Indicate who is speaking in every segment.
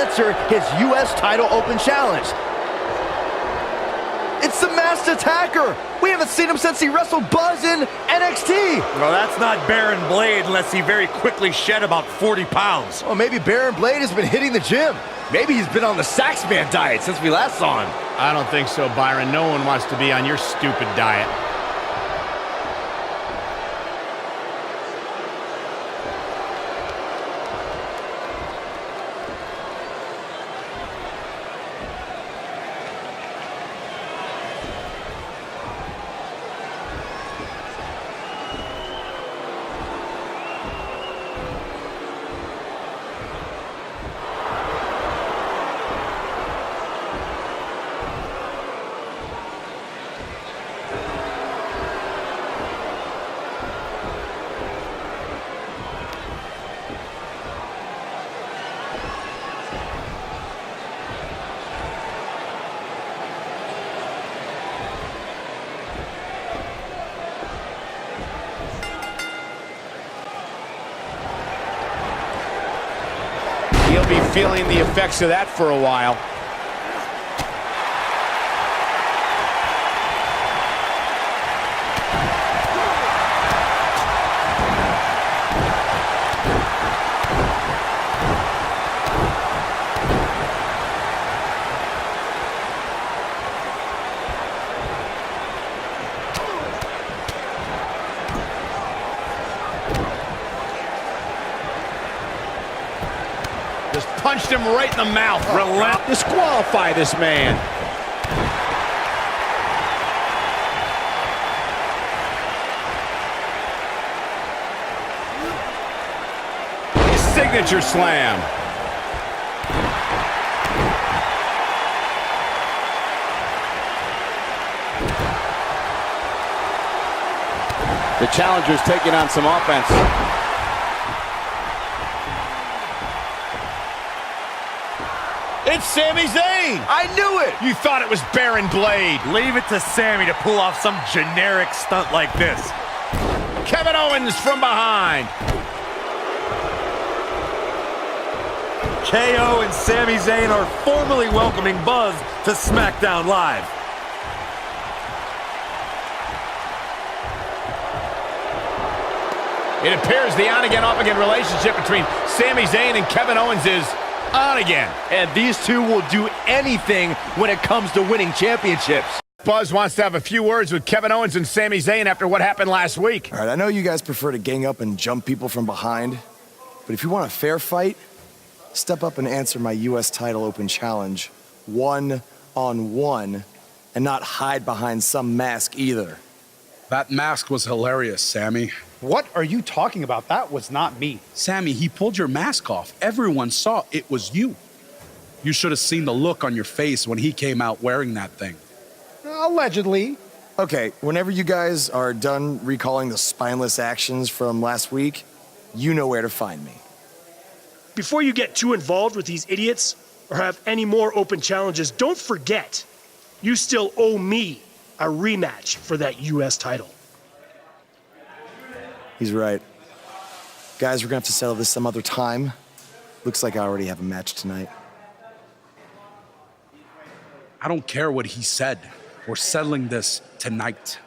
Speaker 1: answer his U.S. title open challenge. It's the Masked Attacker. We haven't seen him since he wrestled Buzz in NXT.
Speaker 2: Well, that's not Baron Blade unless he very quickly shed about 40 pounds.
Speaker 1: Well, maybe Baron Blade has been hitting the gym. Maybe he's been on the Saxman diet since we last saw him.
Speaker 3: I don't think so, Byron. No one wants to be on your stupid diet. He'll be feeling the effects of that for a while. Just punched him right in the mouth. Disqualify this man. Signature slam.
Speaker 4: The challenger's taking on some offense.
Speaker 3: It's Sami Zayn!
Speaker 1: I knew it!
Speaker 3: You thought it was Baron Blade.
Speaker 2: Leave it to Sammy to pull off some generic stunt like this.
Speaker 3: Kevin Owens from behind.
Speaker 2: KO and Sami Zayn are formally welcoming Buzz to SmackDown Live.
Speaker 3: It appears the on-again, off-again relationship between Sami Zayn and Kevin Owens is on again.
Speaker 1: And these two will do anything when it comes to winning championships.
Speaker 3: Buzz wants to have a few words with Kevin Owens and Sami Zayn after what happened last week.
Speaker 5: All right, I know you guys prefer to gang up and jump people from behind, but if you want a fair fight, step up and answer my U.S. title open challenge one-on-one and not hide behind some mask either.
Speaker 6: That mask was hilarious, Sammy.
Speaker 7: What are you talking about? That was not me.
Speaker 6: Sammy, he pulled your mask off. Everyone saw it was you. You should have seen the look on your face when he came out wearing that thing.
Speaker 7: Allegedly.
Speaker 5: Okay, whenever you guys are done recalling the spineless actions from last week, you know where to find me.
Speaker 8: Before you get too involved with these idiots or have any more open challenges, don't forget, you still owe me a rematch for that U.S. title.
Speaker 5: He's right. Guys, we're gonna have to settle this some other time. Looks like I already have a match tonight.
Speaker 6: I don't care what he said. We're settling this tonight.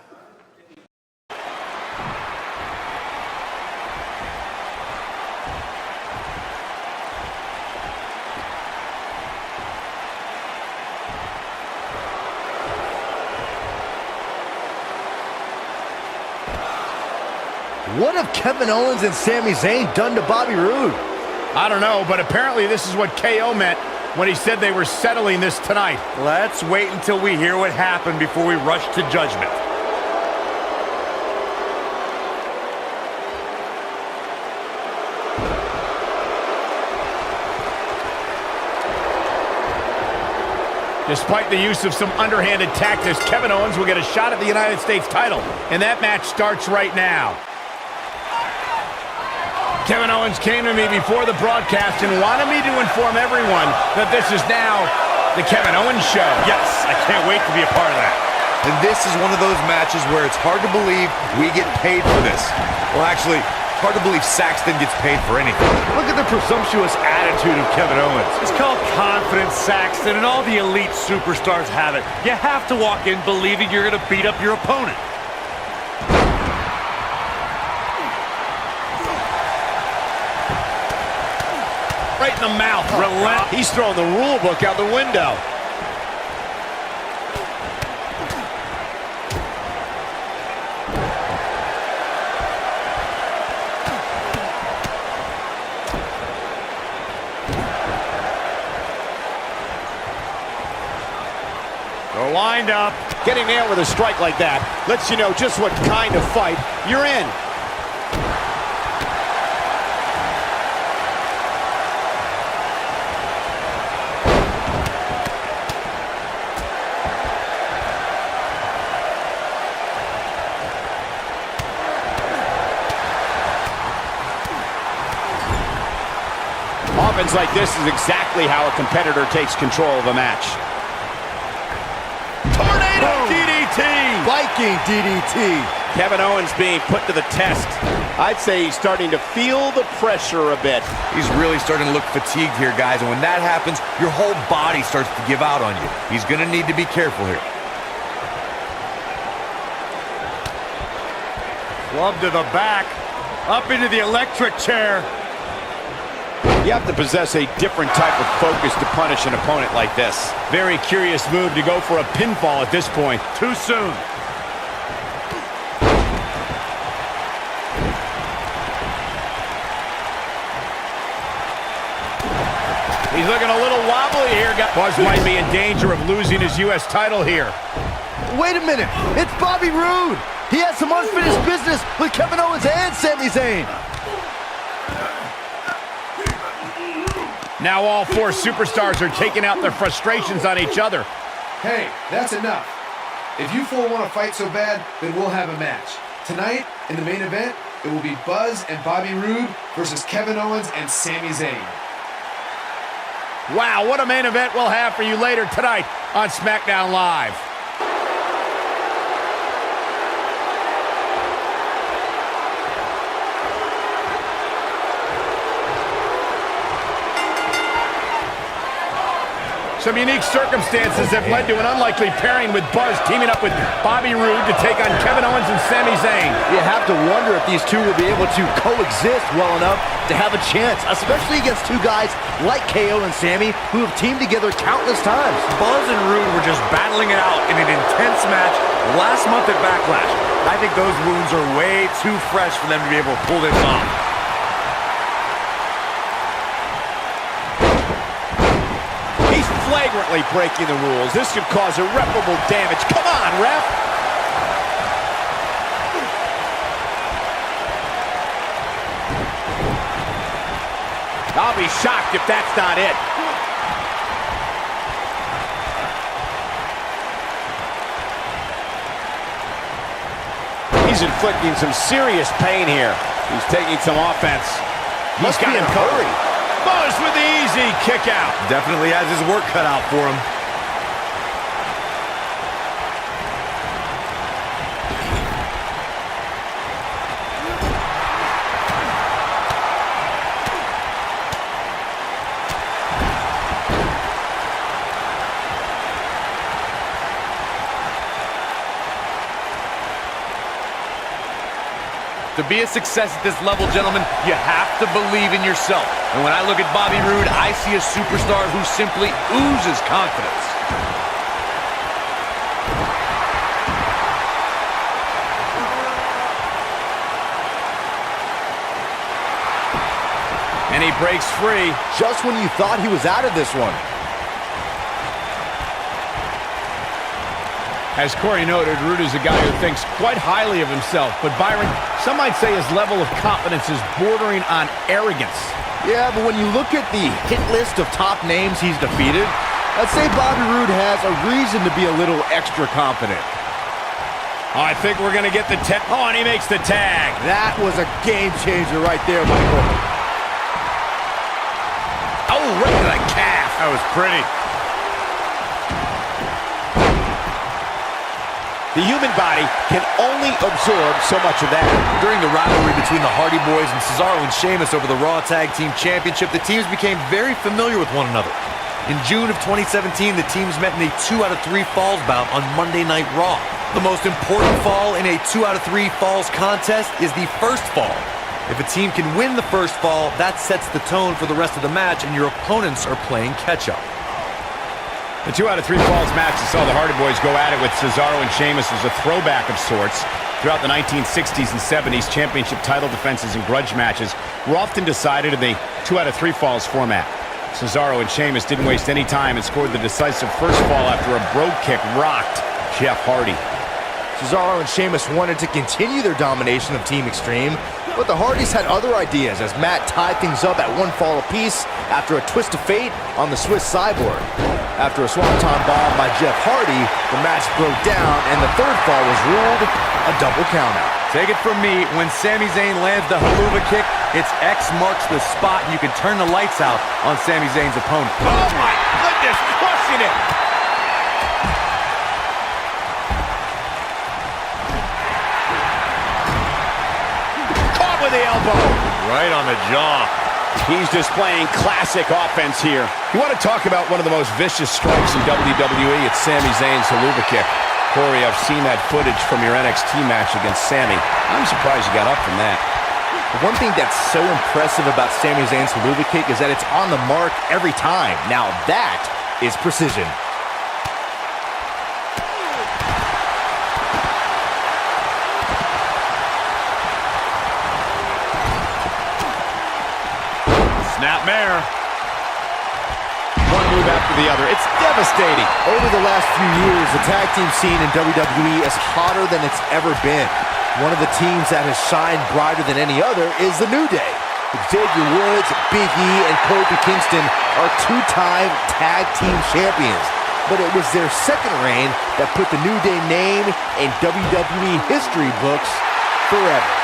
Speaker 1: What have Kevin Owens and Sami Zayn done to Bobby Roode?
Speaker 3: I don't know, but apparently this is what KO meant when he said they were settling this tonight.
Speaker 2: Let's wait until we hear what happened before we rush to judgment.
Speaker 3: Despite the use of some underhanded tactics, Kevin Owens will get a shot at the United States title, and that match starts right now. Kevin Owens came to me before the broadcast and wanted me to inform everyone that this is now the Kevin Owens Show.
Speaker 2: Yes, I can't wait to be a part of that.
Speaker 9: And this is one of those matches where it's hard to believe we get paid for this. Well, actually,
Speaker 1: Hard to believe Saxton gets paid for anything. Look at the presumptuous attitude of Kevin Owens.
Speaker 2: It's called confidence, Saxton, and all the elite superstars have it. You have to walk in believing you're going to beat up your opponent.
Speaker 3: Right in the mouth.
Speaker 4: He's throwing the rule book out the window.
Speaker 3: The wind up.
Speaker 4: Getting nailed with a strike like that lets you know just what kind of fight you're in. Offense like this is exactly how a competitor takes control of a match.
Speaker 3: Tornado DDT.
Speaker 1: Viking DDT.
Speaker 4: Kevin Owens being put to the test. I'd say he's starting to feel the pressure a bit.
Speaker 1: He's really starting to look fatigued here, guys, and when that happens, your whole body starts to give out on you. He's going to need to be careful here.
Speaker 2: Club to the back, up into the electric chair.
Speaker 4: You have to possess a different type of focus to punish an opponent like this.
Speaker 3: Very curious move to go for a pinfall at this point.
Speaker 2: Too soon.
Speaker 3: He's looking a little wobbly here. Buzz might be in danger of losing his U.S. title here.
Speaker 1: Wait a minute. It's Bobby Roode. He has some unfinished business with Kevin Owens and Sami Zayn.
Speaker 3: Now all four superstars are taking out their frustrations on each other.
Speaker 9: Hey, that's enough. If you four want to fight so bad, then we'll have a match. Tonight, in the main event, it will be Buzz and Bobby Roode versus Kevin Owens and Sami Zayn.
Speaker 3: Wow, what a main event we'll have for you later tonight on SmackDown Live. Some unique circumstances have led to an unlikely pairing with Buzz teaming up with Bobby Roode to take on Kevin Owens and Sami Zayn.
Speaker 1: You have to wonder if these two will be able to coexist well enough to have a chance, especially against two guys like KO and Sami who have teamed together countless times.
Speaker 2: Buzz and Roode were just battling it out in an intense match last month at Backlash. I think those wounds are way too fresh for them to be able to pull this off.
Speaker 4: Flagrantly breaking the rules. This could cause irreparable damage. Come on, ref! I'll be shocked if that's not it. He's inflicting some serious pain here. He's taking some offense.
Speaker 3: He's got him covered. Buzz with the easy kick out.
Speaker 1: Definitely has his work cut out for him. To be a success at this level, gentlemen, you have to believe in yourself. And when I look at Bobby Roode, I see a superstar who simply oozes confidence.
Speaker 3: And he breaks free.
Speaker 1: Just when you thought he was out of this one.
Speaker 3: As Corey noted, Roode is a guy who thinks quite highly of himself. But Byron, some might say his level of confidence is bordering on arrogance.
Speaker 1: Yeah, but when you look at the hit list of top names he's defeated, I'd say Bobby Roode has a reason to be a little extra confident.
Speaker 3: Oh, I think we're going to get the tag. Oh, and he makes the tag.
Speaker 1: That was a game changer right there, Michael.
Speaker 3: Oh, right to the calf. That was pretty.
Speaker 4: The human body can only absorb so much of that.
Speaker 2: During the rivalry between the Hardy Boys and Cesaro and Sheamus over the Raw Tag Team Championship, the teams became very familiar with one another. In June of 2017, the teams met in a 2 out of 3 falls bout on Monday Night Raw. The most important fall in a 2 out of 3 falls contest is the first fall. If a team can win the first fall, that sets the tone for the rest of the match, and your opponents are playing catch-up.
Speaker 3: The 2 out of 3 falls match that saw the Hardy Boys go at it with Cesaro and Sheamus was a throwback of sorts. Throughout the 1960s and 70s, championship title defenses and grudge matches were often decided in the 2 out of 3 falls format. Cesaro and Sheamus didn't waste any time and scored the decisive first fall after a brogue kick rocked Jeff Hardy.
Speaker 1: Cesaro and Sheamus wanted to continue their domination of Team Extreme, but the Hardys had other ideas as Matt tied things up at 1 fall apiece after a twist of fate on the Swiss Cyborg. After a swanton bomb by Jeff Hardy, the match broke down and the third fall was ruled a double countout.
Speaker 2: Take it from me, when Sami Zayn lands the haluva kick, it's X marks the spot and you can turn the lights out on Sami Zayn's opponent.
Speaker 3: Oh my goodness, crushing it! Caught with the elbow.
Speaker 2: Right on the jaw.
Speaker 4: He's displaying classic offense here.
Speaker 3: You want to talk about one of the most vicious strikes in WWE? It's Sami Zayn's haluva kick. Corey, I've seen that footage from your NXT match against Sami. I'm surprised you got up from that.
Speaker 1: One thing that's so impressive about Sami Zayn's haluva kick is that it's on the mark every time. Now that is precision.
Speaker 3: Snapmare. One move after the other. It's devastating.
Speaker 1: Over the last few years, the tag team scene in WWE is hotter than it's ever been. One of the teams that has shined brighter than any other is the New Day. Xavier Woods, Big E, and Kofi Kingston are 2-time tag team champions. But it was their second reign that put the New Day name in WWE history books forever.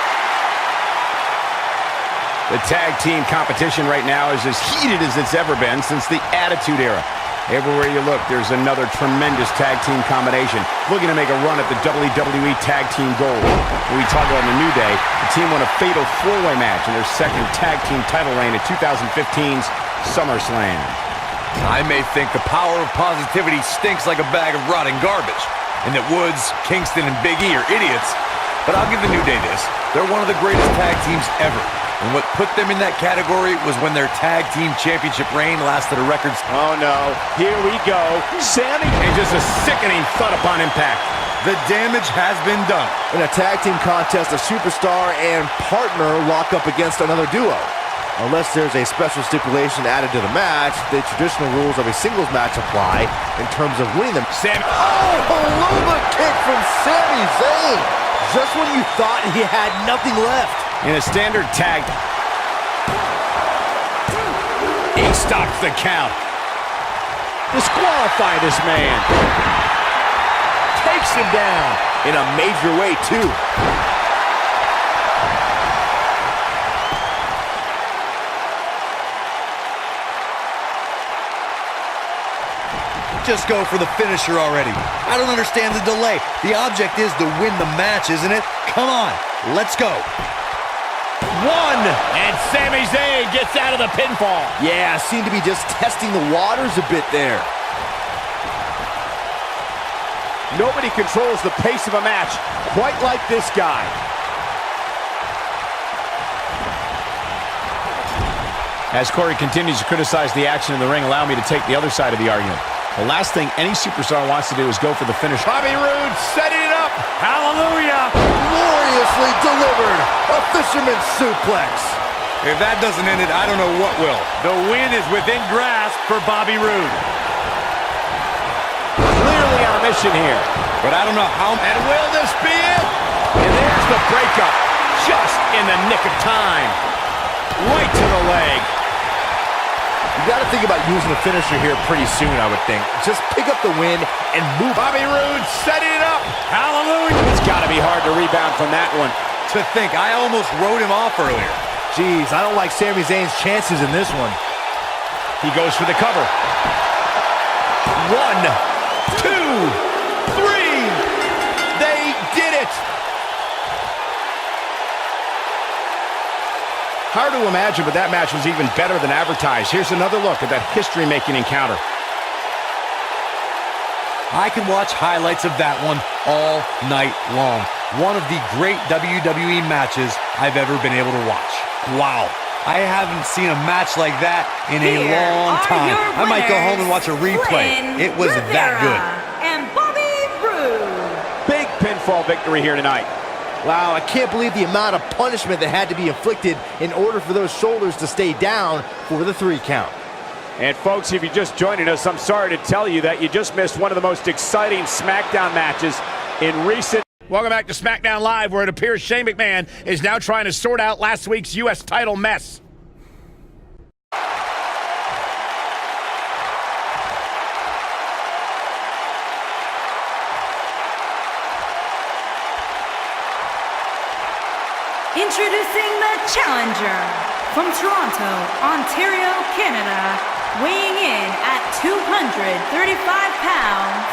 Speaker 3: The tag team competition right now is as heated as it's ever been since the Attitude Era. Everywhere you look, there's another tremendous tag team combination looking to make a run at the WWE Tag Team Gold. When we talk about the New Day, the team won a fatal 4-way match in their second tag team title reign at 2015's SummerSlam.
Speaker 2: I may think the power of positivity stinks like a bag of rotting garbage, and that Woods, Kingston, and Big E are idiots, but I'll give the New Day this. They're one of the greatest tag teams ever. And what put them in that category was when their tag team championship reign lasted a record.
Speaker 4: Oh no, here we go. Sami,
Speaker 3: and just a sickening thud upon impact.
Speaker 2: The damage has been done.
Speaker 1: In a tag team contest, a superstar and partner lock up against another duo. Unless there's a special stipulation added to the match, the traditional rules of a singles match apply in terms of winning them.
Speaker 3: Sami.
Speaker 1: Oh, haluva kick from Sami Zayn! Just when you thought he had nothing left.
Speaker 3: In a standard tag, he stops the count.
Speaker 4: disqualify this man.
Speaker 1: Takes him down in a major way, too.
Speaker 2: Just go for the finisher already. I don't understand the delay. The object is to win the match, isn't it? Come on, let's go.
Speaker 3: One, and Sami Zayn gets out of the pinfall.
Speaker 1: Yeah, seemed to be just testing the waters a bit there.
Speaker 4: Nobody controls the pace of a match quite like this guy.
Speaker 3: As Corey continues to criticize the action in the ring, allow me to take the other side of the argument. The last thing any superstar wants to do is go for the finish. Bobby Roode setting it up. Hallelujah.
Speaker 1: Gloriously delivered. A fisherman's suplex.
Speaker 2: If that doesn't end it, I don't know what will.
Speaker 3: The win is within grasp for Bobby Roode.
Speaker 4: Clearly on a mission here.
Speaker 2: But I don't know how.
Speaker 3: And will this be it? And there's the breakup. Just in the nick of time. Right to the leg.
Speaker 1: You got to think about using a finisher here pretty soon, I would think. Just pick up the win and move.
Speaker 3: Bobby Roode setting it up. Hallelujah.
Speaker 4: It's got to be hard to rebound from that one.
Speaker 2: To think, I almost wrote him off earlier.
Speaker 1: Jeez, I don't like Sami Zayn's chances in this one.
Speaker 3: He goes for the cover. 1, 2, 3. They Hard to imagine, but that match was even better than advertised. Here's another look at that history-making encounter.
Speaker 2: I can watch highlights of that one all night long. One of the great WWE matches I've ever been able to watch. Wow. I haven't seen a match like that in a long time. I might go home and watch a replay. It was that good.
Speaker 10: And Bobby Roode.
Speaker 4: Big pinfall victory here tonight.
Speaker 1: Wow, I can't believe the amount of punishment that had to be inflicted in order for those shoulders to stay down for the 3 count.
Speaker 4: And folks, if you're just joining us, I'm sorry to tell you that you just missed one of the most exciting SmackDown matches in recent...
Speaker 3: Welcome back to SmackDown Live, where it appears Shane McMahon is now trying to sort out last week's U.S. title mess.
Speaker 10: Introducing the challenger from Toronto, Ontario, Canada, weighing in at 235 pounds,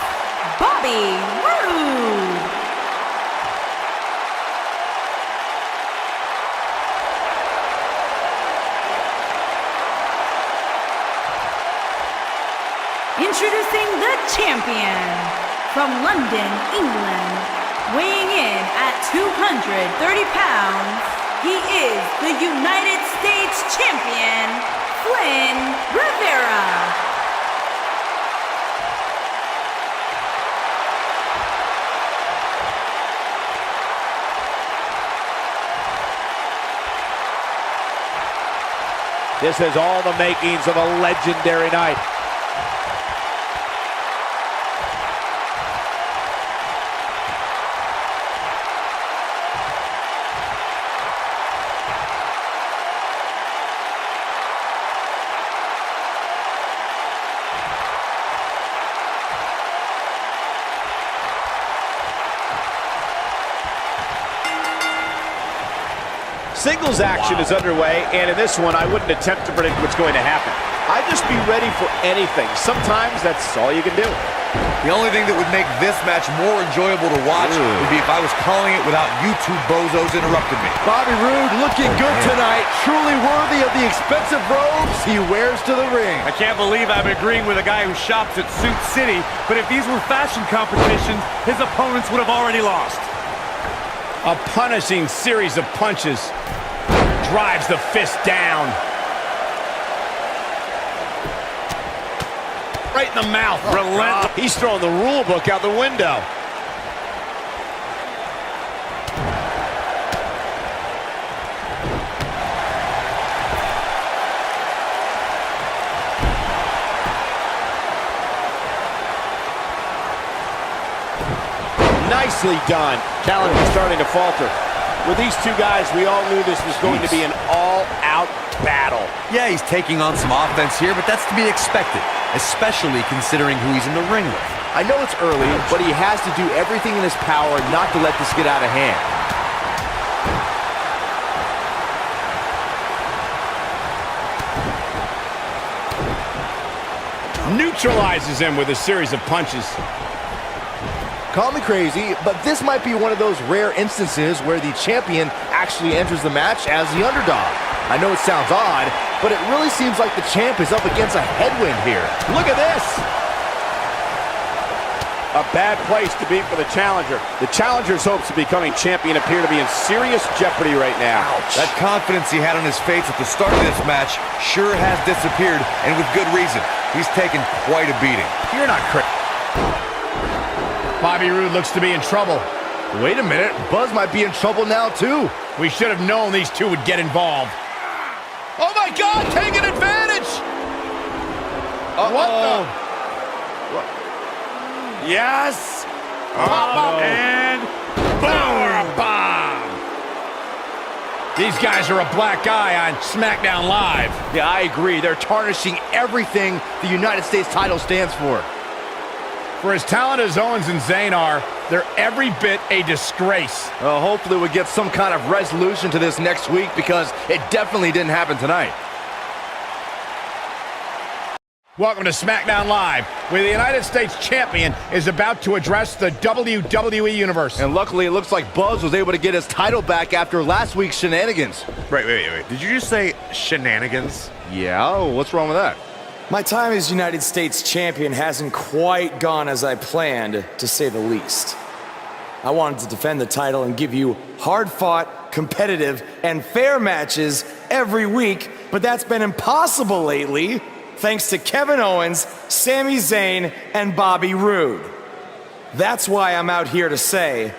Speaker 10: Bobby Roode. Introducing the champion from London, England, weighing in at 230 pounds, he is the United States champion, Flynn Rivera.
Speaker 4: This has all the makings of a legendary night. Singles action is underway, and in this one, I wouldn't attempt to predict what's going to happen. I'd just be ready for anything. Sometimes that's all you can do.
Speaker 2: The only thing that would make this match more enjoyable to watch would be if I was calling it without you two bozos interrupting me.
Speaker 1: Bobby Roode looking good tonight, truly worthy of the expensive robes he wears to the ring.
Speaker 11: I can't believe I'm agreeing with a guy who shops at Suit City, but if these were fashion competitions, his opponents would have already lost.
Speaker 3: A punishing series of punches drives the fist down. Right in the mouth.
Speaker 4: Relentless. He's throwing the rule book out the window. Nicely done. Challenger starting to falter. With these two guys, we all knew this was going to be an all-out battle.
Speaker 2: Yeah, he's taking on some offense here, but that's to be expected, especially considering who he's in the ring with.
Speaker 1: I know it's early, but he has to do everything in his power not to let this get out of hand.
Speaker 3: Neutralizes him with a series of punches.
Speaker 1: Call me crazy, but this might be one of those rare instances where the champion actually enters the match as the underdog. I know it sounds odd, but it really seems like the champ is up against a headwind here.
Speaker 4: Look at this! A bad place to be for the challenger. The challenger's hopes of becoming champion appear to be in serious jeopardy right now.
Speaker 2: Ouch. That confidence he had on his face at the start of this match sure has disappeared, and with good reason. He's taken quite a beating.
Speaker 3: You're not crazy. Bobby Roode looks to be in trouble.
Speaker 1: Wait a minute, Buzz might be in trouble now too.
Speaker 3: We should have known these two would get involved. Oh my God, taking advantage! What the?
Speaker 4: Yes!
Speaker 3: And power bomb! These guys are a black eye on SmackDown Live.
Speaker 1: Yeah, I agree. They're tarnishing everything the United States title stands for.
Speaker 3: For as talented as Owens and Zayn are, they're every bit a disgrace.
Speaker 1: Well, hopefully we'll get some kind of resolution to this next week, because it definitely didn't happen tonight.
Speaker 3: Welcome to SmackDown Live, where the United States Champion is about to address the WWE Universe.
Speaker 1: And luckily, it looks like Buzz was able to get his title back after last week's shenanigans.
Speaker 2: Wait. Did you just say shenanigans?
Speaker 1: Yeah, what's wrong with that?
Speaker 5: My time as United States Champion hasn't quite gone as I planned, to say the least. I wanted to defend the title and give you hard-fought, competitive, and fair matches every week, but that's been impossible lately, thanks to Kevin Owens, Sami Zayn, and Bobby Roode. That's why I'm out here to say,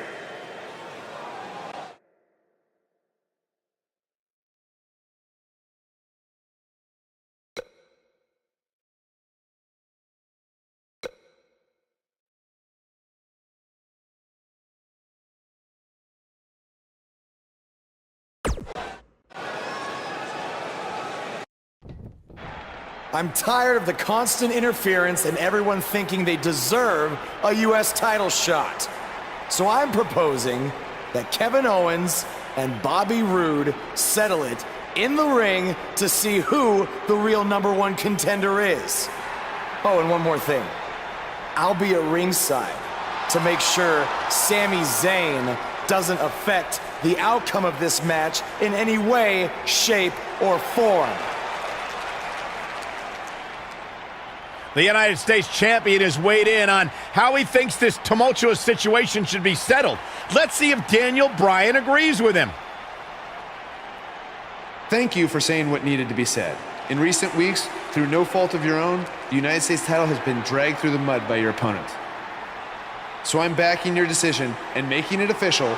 Speaker 5: I'm tired of the constant interference and everyone thinking they deserve a US title shot. So I'm proposing that Kevin Owens and Bobby Roode settle it in the ring to see who the real #1 contender is. Oh, and one more thing. I'll be at ringside to make sure Sami Zayn doesn't affect the outcome of this match in any way, shape, or form.
Speaker 3: The United States Champion has weighed in on how he thinks this tumultuous situation should be settled. Let's see if Daniel Bryan agrees with him.
Speaker 9: Thank you for saying what needed to be said. In recent weeks, through no fault of your own, the United States title has been dragged through the mud by your opponent. So I'm backing your decision and making it official.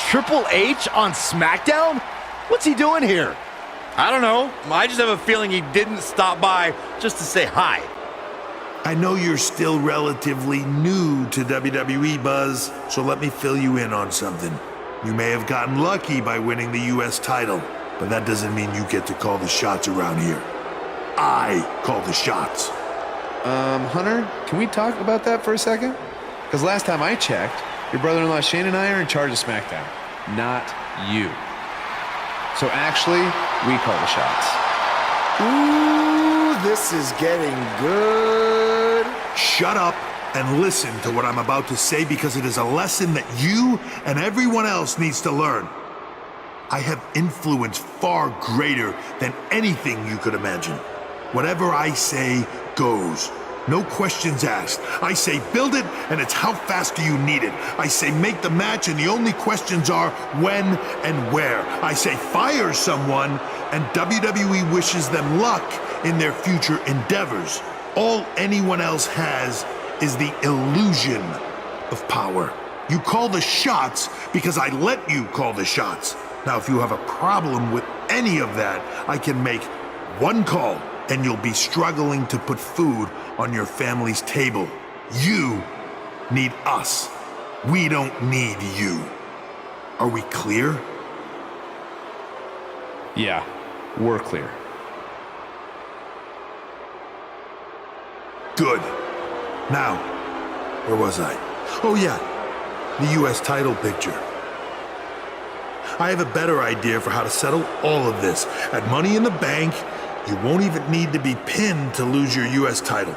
Speaker 1: Triple H on SmackDown? What's he doing here?
Speaker 2: I don't know. I just have a feeling he didn't stop by just to say hi.
Speaker 12: I know you're still relatively new to WWE, Buzz, so let me fill you in on something. You may have gotten lucky by winning the US title, but that doesn't mean you get to call the shots around here. I call the shots.
Speaker 9: Hunter, can we talk about that for a second? Because last time I checked, your brother-in-law Shane and I are in charge of SmackDown, not you. So actually, we call the shots.
Speaker 5: Ooh, this is getting good.
Speaker 12: Shut up and listen to what I'm about to say, because it is a lesson that you and everyone else needs to learn. I have influence far greater than anything you could imagine. Whatever I say goes. No questions asked. I say build it, and it's how fast do you need it. I say make the match, and the only questions are when and where. I say fire someone, and WWE wishes them luck in their future endeavors. All anyone else has is the illusion of power. You call the shots because I let you call the shots. Now, if you have a problem with any of that, I can make one call, and you'll be struggling to put food on your family's table. You need us. We don't need you. Are we clear?
Speaker 9: Yeah, we're clear.
Speaker 12: Good. Now, where was I? Oh yeah, the US title picture. I have a better idea for how to settle all of this. At Money in the Bank, you won't even need to be pinned to lose your US title,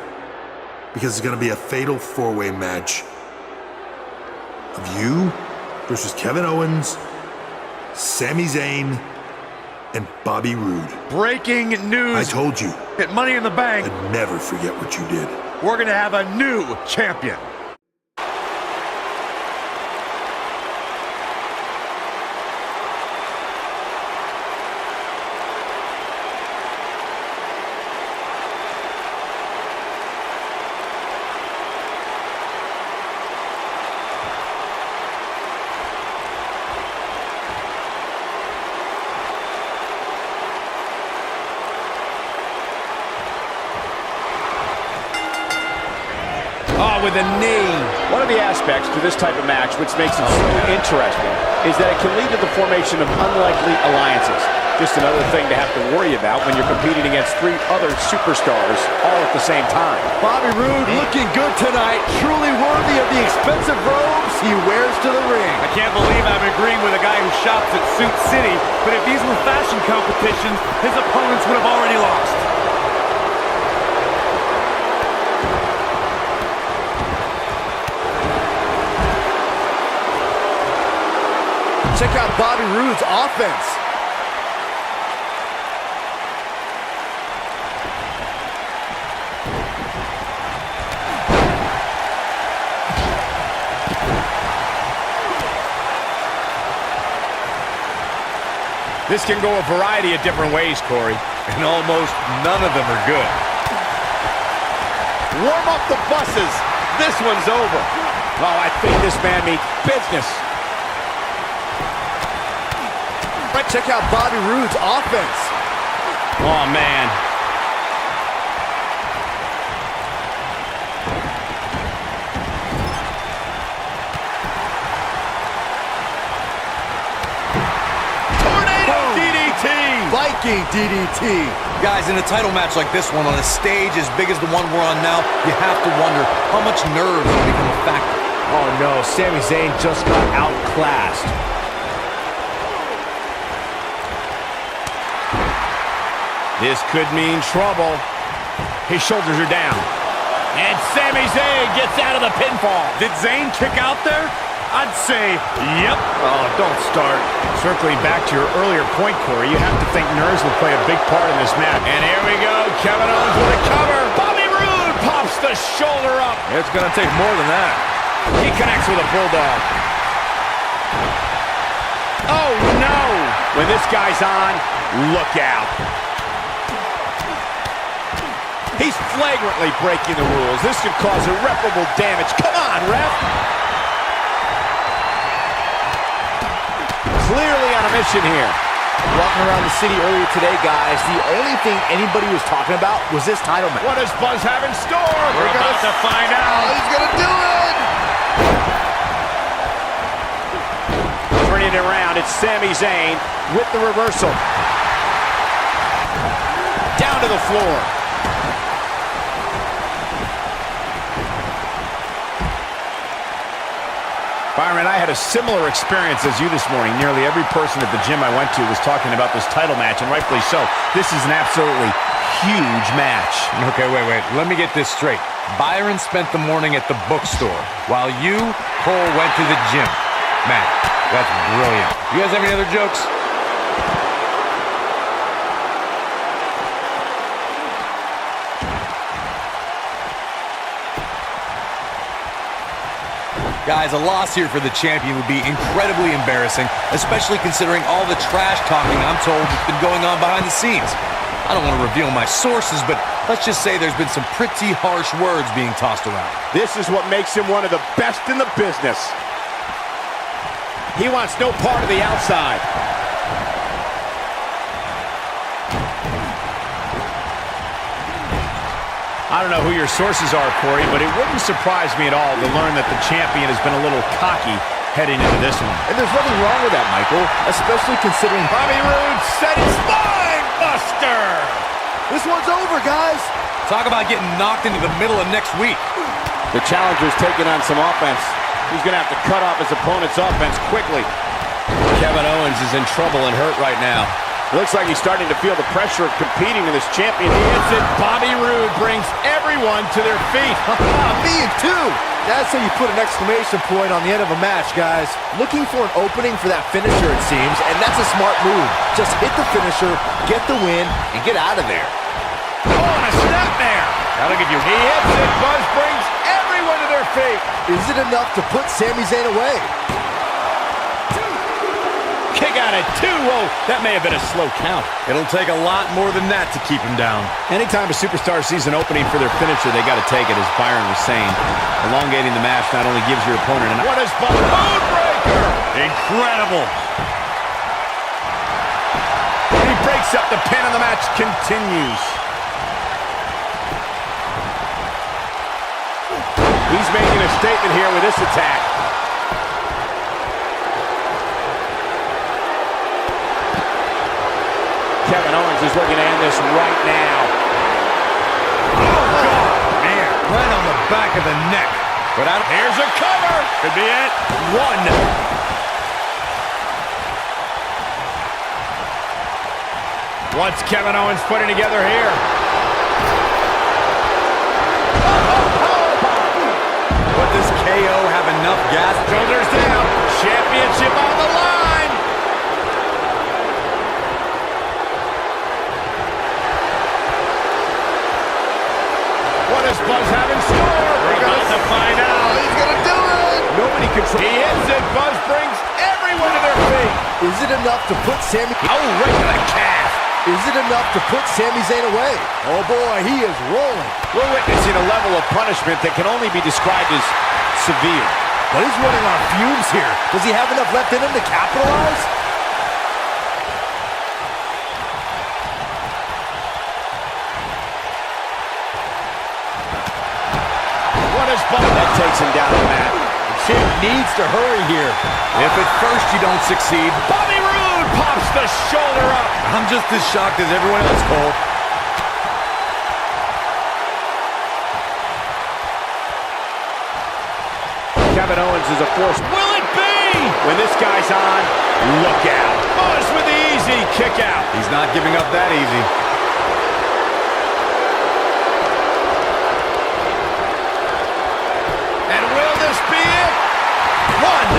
Speaker 12: because it's gonna be a fatal four-way match of you versus Kevin Owens, Sami Zayn, and Bobby Roode.
Speaker 2: Breaking news.
Speaker 12: I told you.
Speaker 2: At Money in the Bank,
Speaker 12: I'd never forget what you did.
Speaker 2: we're gonna have a new champion.
Speaker 3: Oh, with a knee.
Speaker 4: One of the aspects to this type of match which makes it so interesting is that it can lead to the formation of unlikely alliances. Just another thing to have to worry about when you're competing against three other superstars all at the same time.
Speaker 1: Bobby Roode looking good tonight, truly worthy of the expensive robes he wears to the ring.
Speaker 11: I can't believe I'm agreeing with a guy who shops at Suit City, but if these were fashion competitions, his opponents would have already lost.
Speaker 1: Check out Bobby Roode's offense.
Speaker 3: This can go a variety of different ways, Corey.
Speaker 2: And almost none of them are good.
Speaker 4: Warm up the buses. This one's over. Oh, I think this man means business.
Speaker 1: Check out Bobby Roode's offense.
Speaker 3: Oh, man.
Speaker 1: Viking DDT.
Speaker 2: Guys, in a title match like this one, on a stage as big as the one we're on now, you have to wonder how much nerves will become a factor.
Speaker 1: Oh no, Sami Zayn just got outclassed.
Speaker 3: This could mean trouble. His shoulders are down. And Sami Zayn gets out of the pinfall.
Speaker 11: Did Zayn kick out there? I'd say, yep.
Speaker 3: Oh, don't start. Circling back to your earlier point, Corey, you have to think nerves will play a big part in this match. And here we go. Kevin Owens with a cover. Bobby Roode pops the shoulder up.
Speaker 2: It's going to take more than that.
Speaker 3: He connects with a bulldog. Oh, no. When this guy's on, look out. He's flagrantly breaking the rules. This could cause irreparable damage. Come on, ref. Clearly on a mission here.
Speaker 1: Walking around the city earlier today, guys, the only thing anybody was talking about was this title match.
Speaker 3: What does Buzz have in store?
Speaker 11: We're about to find out.
Speaker 1: He's gonna do it!
Speaker 4: Turning it around, it's Sami Zayn with the reversal. Down to the floor.
Speaker 3: Byron, I had a similar experience as you this morning. Nearly every person at the gym I went to was talking about this title match, and rightfully so. This is an absolutely huge match.
Speaker 2: Okay, wait. Let me get this straight. Byron spent the morning at the bookstore, while you, Cole, went to the gym. Man, that's brilliant. You guys have any other jokes? Guys, a loss here for the champion would be incredibly embarrassing, especially considering all the trash talking I'm told has been going on behind the scenes. I don't want to reveal my sources, but let's just say there's been some pretty harsh words being tossed around.
Speaker 4: This is what makes him one of the best in the business. He wants no part of the outside.
Speaker 3: I don't know who your sources are, Corey, but it wouldn't surprise me at all to learn that the champion has been a little cocky heading into this one.
Speaker 1: And there's nothing wrong with that, Michael, especially considering
Speaker 3: Bobby Roode set his spine buster.
Speaker 1: This one's over, guys.
Speaker 2: Talk about getting knocked into the middle of next week.
Speaker 4: The challenger's taking on some offense. He's going to have to cut off his opponent's offense quickly.
Speaker 3: Kevin Owens is in trouble and hurt right now.
Speaker 4: Looks like he's starting to feel the pressure of competing in this championship.
Speaker 3: He hits it. Bobby Roode brings everyone to their feet.
Speaker 1: Me too. That's how you put an exclamation point on the end of a match, guys. Looking for an opening for that finisher, it seems, and that's a smart move. Just hit the finisher, get the win, and get out of there.
Speaker 3: Oh, and a snapmare. That'll give you. He hits it. Buzz brings everyone to their feet.
Speaker 1: Is it enough to put Sami Zayn away?
Speaker 3: Kick out at 2. Oh, that may have been a slow count.
Speaker 2: It'll take a lot more than that to keep him down.
Speaker 3: Anytime a superstar sees an opening for their finisher, they got to take it, as Byron was saying. Elongating the match not only gives your opponent an... What is Buzz? Moonbreaker!
Speaker 11: Incredible.
Speaker 3: He breaks up the pin and the match continues.
Speaker 4: He's making a statement here with this attack. Kevin Owens is looking to end this right now.
Speaker 11: Oh, God, man.
Speaker 2: Right on the back of the neck.
Speaker 3: But here's a cover.
Speaker 11: Could be it.
Speaker 3: 1. What's Kevin Owens putting together here?
Speaker 2: But does KO have enough gas?
Speaker 3: Shoulders down. Championship on the line.
Speaker 1: it enough to put Sami...
Speaker 3: Oh, right to the calf.
Speaker 1: Is it enough to put Sami Zayn away? Oh boy, he is rolling.
Speaker 4: We're witnessing a level of punishment that can only be described as severe.
Speaker 1: But he's running on fumes here. Does he have enough left in him to capitalize?
Speaker 4: What is Bubba? That takes him down the mat.
Speaker 1: The champ needs to hurry here.
Speaker 3: If at first you don't succeed,
Speaker 4: Bobby Roode pops the shoulder up.
Speaker 2: I'm just as shocked as everyone else, Cole.
Speaker 4: Kevin Owens is a force. Will it be? When this guy's on, look out. Buzz with the easy kick out.
Speaker 2: He's not giving up that easy.
Speaker 4: And will this be it? One.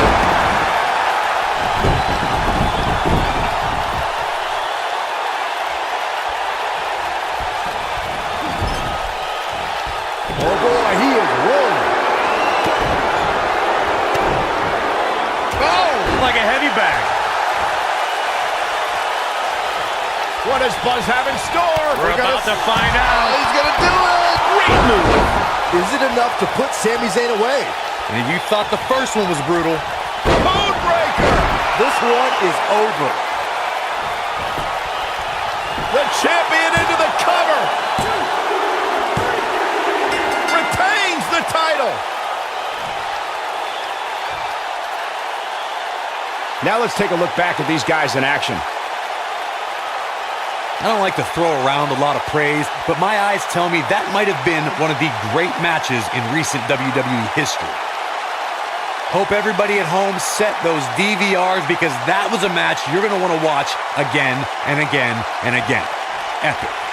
Speaker 1: Oh boy, he is rolling.
Speaker 2: Like a heavy bag.
Speaker 4: What does Buzz have in store?
Speaker 2: We're about to find out.
Speaker 1: He's gonna do it.
Speaker 4: Great move.
Speaker 1: Is it enough to put Sami Zayn away?
Speaker 2: And if you thought the first one was brutal,
Speaker 4: Moonbreaker.
Speaker 1: This one is over.
Speaker 4: The champion into the cover. Retains the title. Now let's take a look back at these guys in action.
Speaker 2: I don't like to throw around a lot of praise, but my eyes tell me that might have been one of the great matches in recent WWE history. Hope everybody at home set those DVRs because that was a match you're going to want to watch again and again and again. Epic.